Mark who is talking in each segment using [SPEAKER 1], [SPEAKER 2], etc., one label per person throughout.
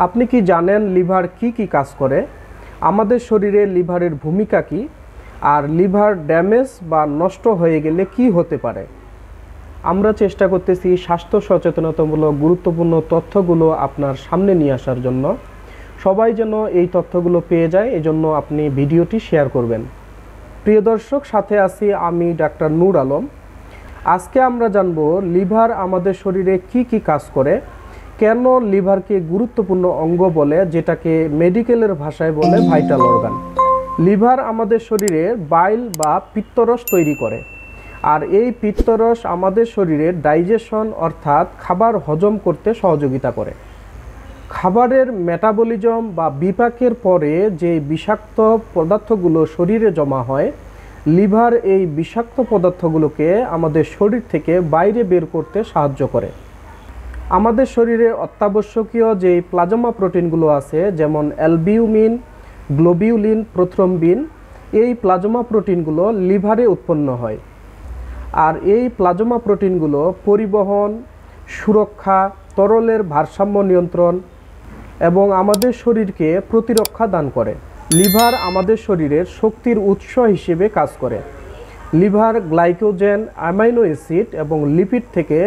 [SPEAKER 1] আপনি কি জানেন লিভার কি কাজ করে? আমাদের শরীরে লিভারের ভূমিকা কি? আর লিভার ড্যামেজ বা নষ্ট হয়ে গেলে কি হতে পারে? আমরা চেষ্টা করতেছি স্বাস্থ্য সচেতনতামূলক গুরুত্বপূর্ণ তথ্যগুলো আপনার সামনে নিয়ে আসার জন্য। সবাই যেন এই তথ্যগুলো পেয়ে যায়, এজন্য আপনি ভিডিওটি শেয়ার করবেন। প্রিয় দর্শক, সাথে আছি আমি ডাক্তার নূর আলম। আজকে আমরা জানব লিভার আমাদের শরীরে কি কাজ করে, কেন লিভারকে গুরুত্বপূর্ণ অঙ্গ বলে, যেটাকে মেডিকেলের ভাষায় বলে ভাইটাল অর্গান। লিভার আমাদের শরীরে বাইল বা পিত্তরস তৈরি করে, আর এই পিত্তরস আমাদের শরীরের ডাইজেশন অর্থাৎ খাবার হজম করতে সহযোগিতা করে। খাবারের মেটাবলিজম বা বিপাকের পরে যে বিষাক্ত পদার্থগুলো শরীরে জমা হয়, লিভার এই বিষাক্ত পদার্থগুলোকে আমাদের শরীর থেকে বাইরে বের করতে সাহায্য করে। আমাদের শরীরে অত্যাবশ্যকীয় যে প্লাজমা প্রোটিনগুলো আছে, যেমন অ্যালবিউমিন, গ্লোবিউলিন, প্রোথ্রম্বিন, এই প্লাজমা প্রোটিনগুলো লিভারে উৎপন্ন হয়। আর এই প্লাজমা প্রোটিনগুলো পরিবহন, সুরক্ষা, তরলের ভারসাম্য নিয়ন্ত্রণ এবং আমাদের শরীরকে প্রতিরক্ষা দান করে। লিভার আমাদের শরীরের শক্তির উৎস হিসেবে কাজ করে। লিভার গ্লাইকোজেন, অ্যামাইনো অ্যাসিড এবং লিপিড থেকে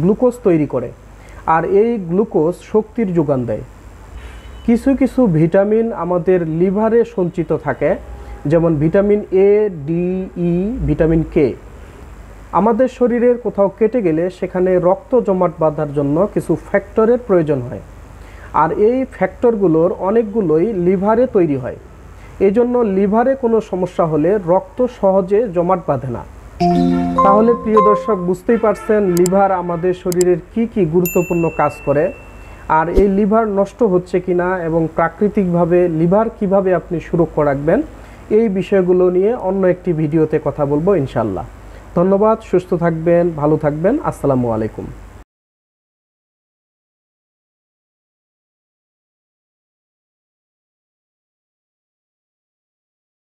[SPEAKER 1] গ্লুকোজ তৈরি করে, আর এই গ্লুকোজ শক্তির যোগান দেয়। কিছু ভিটামিন আমাদের লিভারে সঞ্চিত থাকে, যেমন vitamin A, D, E, vitamin K. আমাদের শরীরের কোথাও কেটে গেলে সেখানে রক্ত জমাট বাঁধার জন্য কিছু ফ্যাক্টরের প্রয়োজন হয়, আর এই ফ্যাক্টরগুলোর অনেকগুলোই লিভারে তৈরি হয়। এই জন্য লিভারে কোনো সমস্যা হলে রক্ত সহজে জমাট বাঁধে না। তাহলে প্রিয় দর্শক, বুঝতেই পারছেন লিভার আমাদের শরীরের কি গুরুত্বপূর্ণ কাজ করে, আর এই লিভার নষ্ট হচ্ছে কিনা এবং প্রাকৃতিকভাবে লিভার কিভাবে আপনি সুরক্ষা রাখবেন, এই বিষয়গুলো নিয়ে অন্য একটি ভিডিওতে কথা বলবো ইনশাল্লাহ। ধন্যবাদ। সুস্থ থাকবেন, ভালো থাকবেন। আসসালামু আলাইকুম।